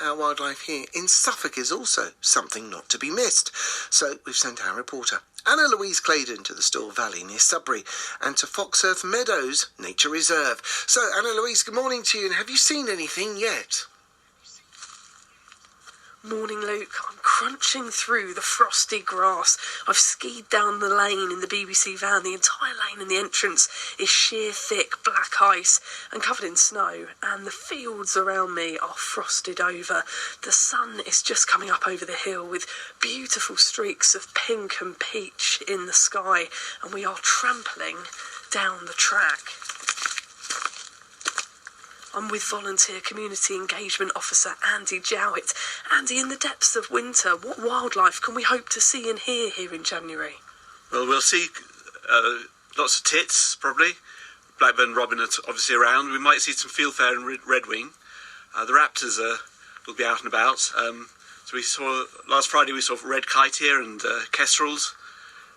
our wildlife here in Suffolk is also something not to be missed. So we've sent our reporter, Louise Claydon, to the Store Valley near Sudbury and to Foxearth Meadows Nature Reserve. So, Louise, good morning to you, and have you seen anything yet? Morning, Luke. I'm crunching through the frosty grass. I've skied down the lane in the BBC van. The entire lane in the entrance is sheer thick black ice and covered in snow, and the fields around me are frosted over. The sun is just coming up over the hill with beautiful streaks of pink and peach in the sky, and we are trampling down the track. I'm with volunteer community engagement officer Andy Jowitt. Andy, in the depths of winter, what wildlife can we hope to see and hear here in January? Well, we'll see lots of tits, probably. Blackburn robin are obviously around. We might see some fieldfare and redwing. The raptors will be out and about. So we saw, last Friday we saw red kite here and kestrels.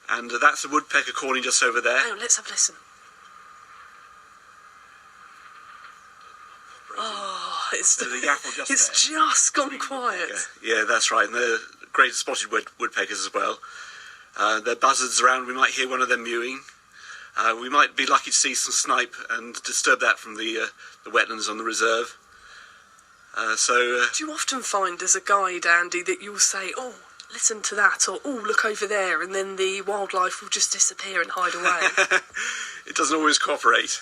And that's the woodpecker calling just over there. Oh, let's have a listen. Oh, it's just gone quiet. Yeah, that's right. And they're great spotted woodpeckers as well. There are buzzards around. We might hear one of them mewing. We might be lucky to see some snipe and disturb that from the wetlands on the reserve. Do you often find as a guide, Andy, that you'll say, oh, listen to that, or oh, look over there, and then the wildlife will just disappear and hide away? It doesn't always cooperate.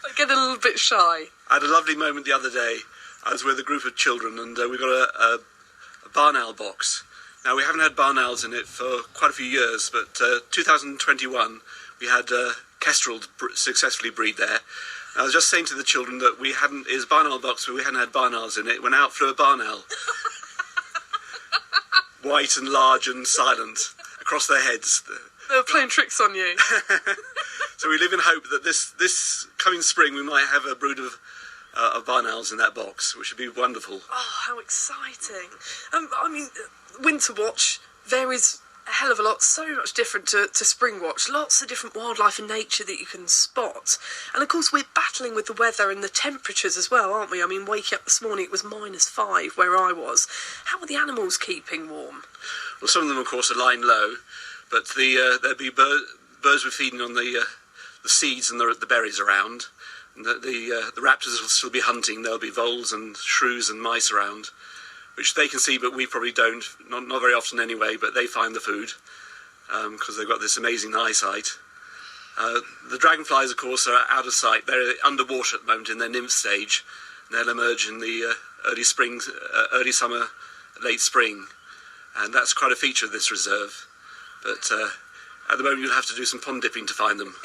I get a little bit shy. I had a lovely moment the other day. I was with a group of children, and we got a barn owl box. Now, we haven't had barn owls in it for quite a few years, but 2021 we had kestrel successfully breed there. I was just saying to the children that it was a barn owl box, but we hadn't had barn owls in it. When out flew a barn owl. White and large and silent across their heads. They were playing tricks on you. So we live in hope that this coming spring we might have a brood of barn owls in that box, which would be wonderful. Oh, how exciting. Winterwatch varies a hell of a lot, so much different to Springwatch. Lots of different wildlife and nature that you can spot. And of course we're battling with the weather and the temperatures as well, aren't we? I mean, waking up this morning it was -5 where I was. How are the animals keeping warm? Well, some of them of course are lying low, but there'll be birds were feeding on the seeds and the berries around. And the raptors will still be hunting. There'll be voles and shrews and mice around, which they can see, but we probably don't. Not very often anyway, but they find the food because they've got this amazing eyesight. The dragonflies, of course, are out of sight. They're underwater at the moment in their nymph stage. And they'll emerge in the early summer, late spring. And that's quite a feature of this reserve. But at the moment you'll have to do some pond dipping to find them.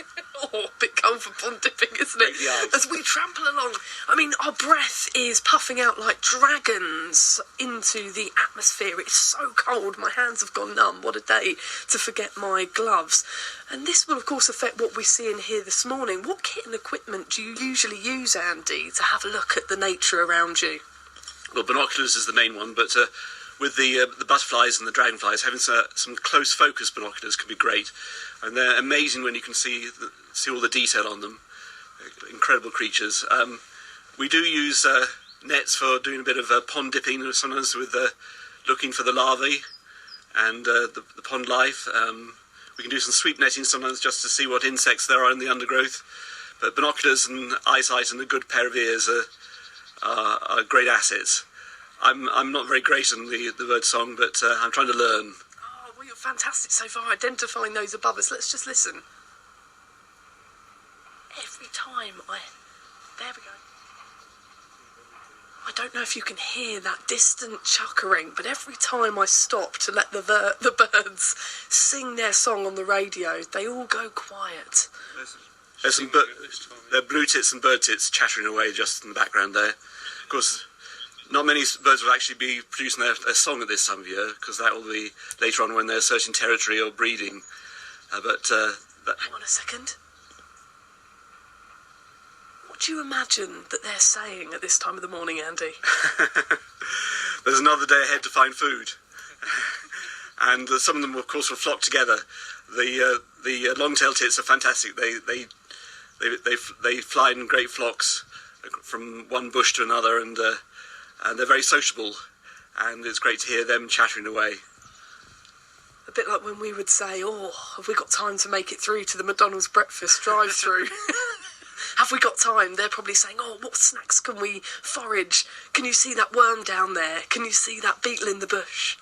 Oh, a bit cold for pond dipping, isn't it? As we trample along, I mean, our breath is puffing out like dragons into the atmosphere. It's so cold, my hands have gone numb. What a day to forget my gloves. And this will, of course, affect what we see and hear this morning. What kit and equipment do you usually use, Andy, to have a look at the nature around you? Well, binoculars is the main one, but with the butterflies and the dragonflies, having some close focus binoculars can be great, and they're amazing when you can see all the detail on them. Incredible creatures. We do use nets for doing a bit of pond dipping, sometimes with looking for the larvae and the pond life. We can do some sweep netting sometimes just to see what insects there are in the undergrowth. But binoculars and eyesight and a good pair of ears are great assets. I'm not very great on the bird song, but I'm trying to learn. Oh, well, you're fantastic so far identifying those above us. Let's just listen. Every time there we go. I don't know if you can hear that distant chuckering, but every time I stop to let the birds sing their song on the radio, they all go quiet. There's there are blue tits and bird tits chattering away just in the background there. Of course, not many birds will actually be producing their song at this time of year, because that will be later on when they're searching territory or breeding. Hang on a second. What do you imagine that they're saying at this time of the morning, Andy? There's another day ahead to find food. And some of them, of course, will flock together. The long-tailed tits are fantastic. They fly in great flocks from one bush to another, and and they're very sociable, and it's great to hear them chattering away. A bit like when we would say, oh, have we got time to make it through to the McDonald's breakfast drive-through? Have we got time? They're probably saying, oh, what snacks can we forage? Can you see that worm down there? Can you see that beetle in the bush?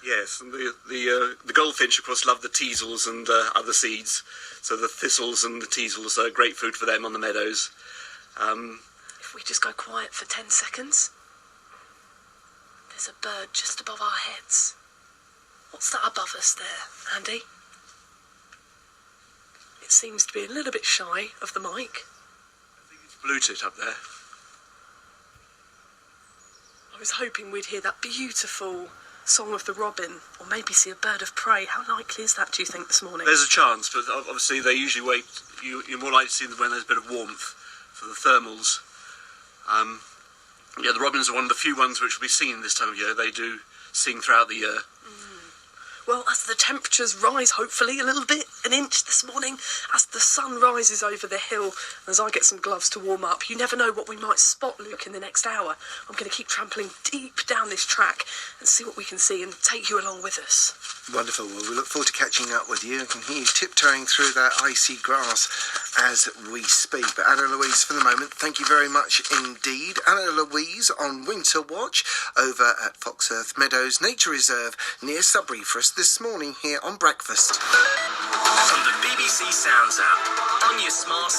Yes, and the goldfinch, of course, love the teasels and other seeds. So the thistles and the teasels are great food for them on the meadows. If we just go quiet for 10 seconds. There's a bird just above our heads. What's that above us there, Andy? It seems to be a little bit shy of the mic. I think it's blue tit up there. I was hoping we'd hear that beautiful song of the robin, or maybe see a bird of prey. How likely is that, do you think, this morning? There's a chance, but obviously they usually wait. You're more likely to see them when there's a bit of warmth for the thermals. The robins are one of the few ones which will be seen this time of year. They do sing throughout the year. Well, as the temperatures rise, hopefully, a little bit, an inch this morning, as the sun rises over the hill, as I get some gloves to warm up, you never know what we might spot, Luke, in the next hour. I'm going to keep trampling deep down this track and see what we can see and take you along with us. Wonderful. Well, we look forward to catching up with you. I can hear you tiptoeing through that icy grass as we speak. But Anna Louise, for the moment, thank you very much indeed. Anna Louise on Winterwatch over at Foxearth Meadows Nature Reserve near Sudbury for us this morning here on Breakfast. From the BBC Sounds app on your smart